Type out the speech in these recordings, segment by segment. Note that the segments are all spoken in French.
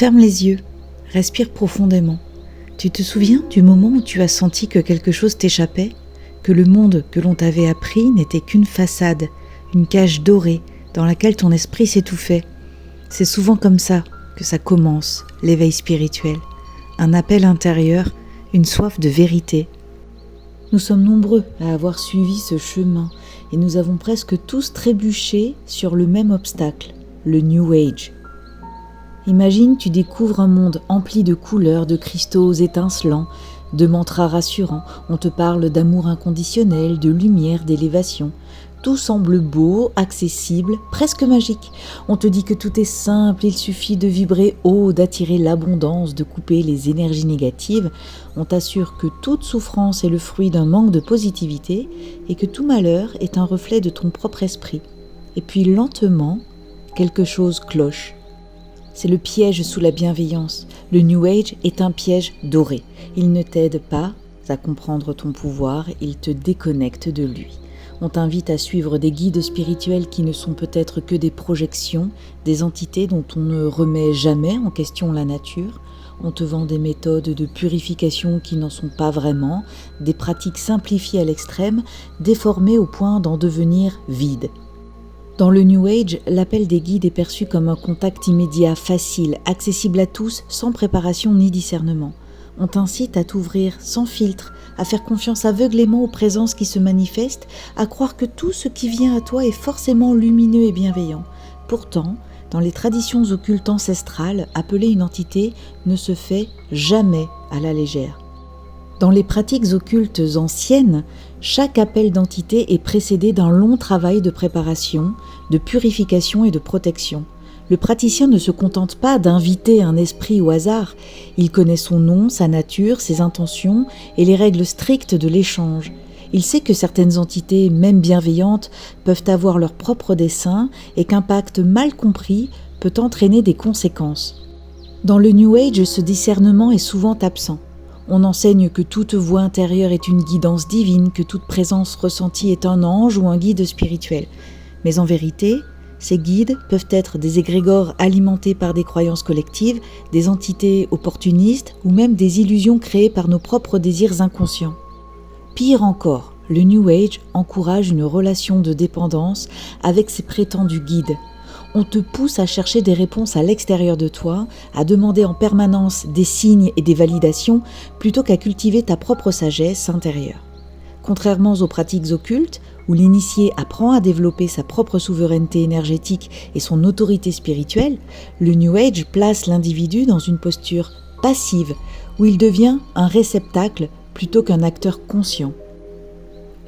Ferme les yeux, respire profondément. Tu te souviens du moment où tu as senti que quelque chose t'échappait, que le monde que l'on t'avait appris n'était qu'une façade, une cage dorée dans laquelle ton esprit s'étouffait. C'est souvent comme ça que ça commence, l'éveil spirituel. Un appel intérieur, une soif de vérité. Nous sommes nombreux à avoir suivi ce chemin et nous avons presque tous trébuché sur le même obstacle, le New Age. Imagine, tu découvres un monde empli de couleurs, de cristaux étincelants, de mantras rassurants. On te parle d'amour inconditionnel, de lumière, d'élévation. Tout semble beau, accessible, presque magique. On te dit que tout est simple, il suffit de vibrer haut, d'attirer l'abondance, de couper les énergies négatives. On t'assure que toute souffrance est le fruit d'un manque de positivité et que tout malheur est un reflet de ton propre esprit. Et puis lentement, quelque chose cloche. C'est le piège sous la bienveillance. Le New Age est un piège doré. Il ne t'aide pas à comprendre ton pouvoir, il te déconnecte de lui. On t'invite à suivre des guides spirituels qui ne sont peut-être que des projections, des entités dont on ne remet jamais en question la nature. On te vend des méthodes de purification qui n'en sont pas vraiment, des pratiques simplifiées à l'extrême, déformées au point d'en devenir vides. Dans le New Age, l'appel des guides est perçu comme un contact immédiat, facile, accessible à tous, sans préparation ni discernement. On t'incite à t'ouvrir sans filtre, à faire confiance aveuglément aux présences qui se manifestent, à croire que tout ce qui vient à toi est forcément lumineux et bienveillant. Pourtant, dans les traditions occultes ancestrales, appeler une entité ne se fait jamais à la légère. Dans les pratiques occultes anciennes, chaque appel d'entité est précédé d'un long travail de préparation, de purification et de protection. Le praticien ne se contente pas d'inviter un esprit au hasard, il connaît son nom, sa nature, ses intentions et les règles strictes de l'échange. Il sait que certaines entités, même bienveillantes, peuvent avoir leur propre dessein et qu'un pacte mal compris peut entraîner des conséquences. Dans le New Age, ce discernement est souvent absent. On enseigne que toute voix intérieure est une guidance divine, que toute présence ressentie est un ange ou un guide spirituel. Mais en vérité, ces guides peuvent être des égrégores alimentés par des croyances collectives, des entités opportunistes ou même des illusions créées par nos propres désirs inconscients. Pire encore, le New Age encourage une relation de dépendance avec ses prétendus guides. On te pousse à chercher des réponses à l'extérieur de toi, à demander en permanence des signes et des validations, plutôt qu'à cultiver ta propre sagesse intérieure. Contrairement aux pratiques occultes, où l'initié apprend à développer sa propre souveraineté énergétique et son autorité spirituelle, le New Age place l'individu dans une posture passive, où il devient un réceptacle plutôt qu'un acteur conscient.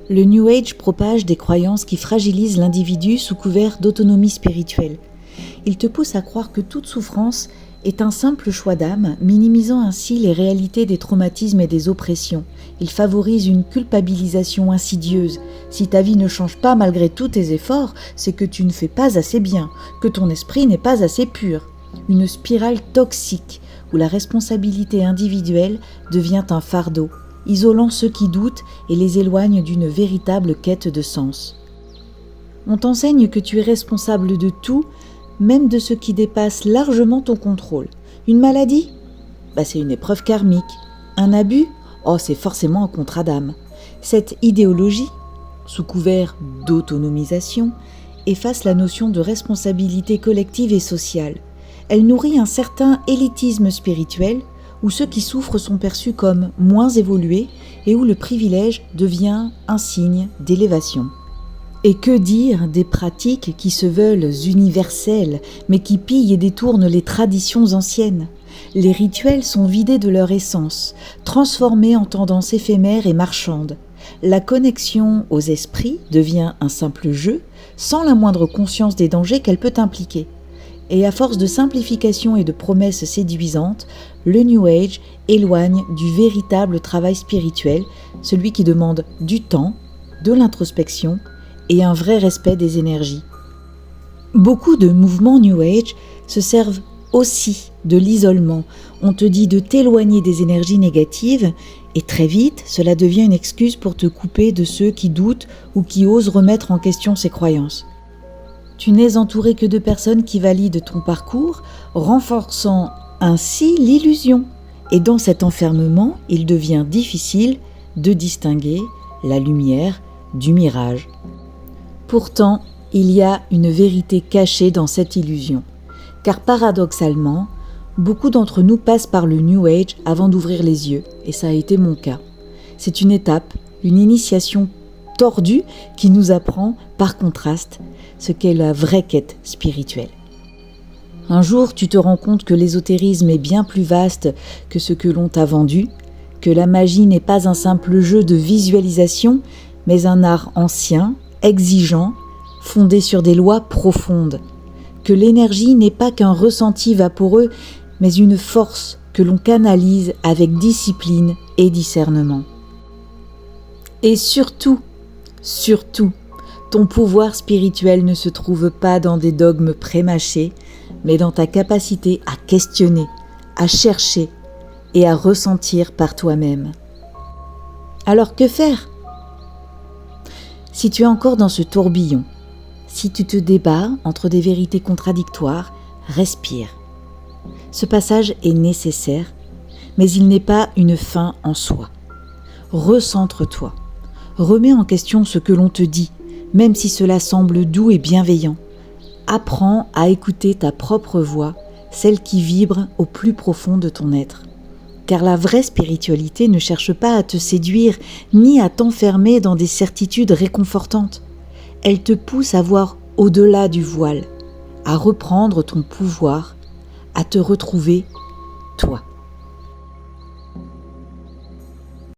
Le New Age propage des croyances qui fragilisent l'individu sous couvert d'autonomie spirituelle. Il te pousse à croire que toute souffrance est un simple choix d'âme, minimisant ainsi les réalités des traumatismes et des oppressions. Il favorise une culpabilisation insidieuse. Si ta vie ne change pas malgré tous tes efforts, c'est que tu ne fais pas assez bien, que ton esprit n'est pas assez pur. Une spirale toxique où la responsabilité individuelle devient un fardeau, isolant ceux qui doutent et les éloigne d'une véritable quête de sens. On t'enseigne que tu es responsable de tout, même de ce qui dépasse largement ton contrôle. Une maladie ? C'est une épreuve karmique. Un abus ? C'est forcément un contrat d'âme. Cette idéologie, sous couvert d'autonomisation, efface la notion de responsabilité collective et sociale. Elle nourrit un certain élitisme spirituel, où ceux qui souffrent sont perçus comme moins évolués et où le privilège devient un signe d'élévation. Et que dire des pratiques qui se veulent universelles, mais qui pillent et détournent les traditions anciennes ? Les rituels sont vidés de leur essence, transformés en tendances éphémères et marchandes. La connexion aux esprits devient un simple jeu, sans la moindre conscience des dangers qu'elle peut impliquer. Et à force de simplification et de promesses séduisantes, le New Age éloigne du véritable travail spirituel, celui qui demande du temps, de l'introspection et un vrai respect des énergies. Beaucoup de mouvements New Age se servent aussi de l'isolement. On te dit de t'éloigner des énergies négatives et très vite, cela devient une excuse pour te couper de ceux qui doutent ou qui osent remettre en question ses croyances. Tu n'es entouré que de personnes qui valident ton parcours, renforçant ainsi l'illusion. Et dans cet enfermement, il devient difficile de distinguer la lumière du mirage. Pourtant, il y a une vérité cachée dans cette illusion. Car paradoxalement, beaucoup d'entre nous passent par le New Age avant d'ouvrir les yeux, et ça a été mon cas. C'est une étape, une initiation tordue qui nous apprend, par contraste, ce qu'est la vraie quête spirituelle. Un jour, tu te rends compte que l'ésotérisme est bien plus vaste que ce que l'on t'a vendu, que la magie n'est pas un simple jeu de visualisation, mais un art ancien, exigeant, fondé sur des lois profondes, que l'énergie n'est pas qu'un ressenti vaporeux, mais une force que l'on canalise avec discipline et discernement. Et surtout, ton pouvoir spirituel ne se trouve pas dans des dogmes prémâchés, mais dans ta capacité à questionner, à chercher et à ressentir par toi-même. Alors que faire ? Si tu es encore dans ce tourbillon, si tu te débats entre des vérités contradictoires, respire. Ce passage est nécessaire, mais il n'est pas une fin en soi. Recentre-toi. Remets en question ce que l'on te dit, même si cela semble doux et bienveillant. Apprends à écouter ta propre voix, celle qui vibre au plus profond de ton être. Car la vraie spiritualité ne cherche pas à te séduire, ni à t'enfermer dans des certitudes réconfortantes. Elle te pousse à voir au-delà du voile, à reprendre ton pouvoir, à te retrouver, toi.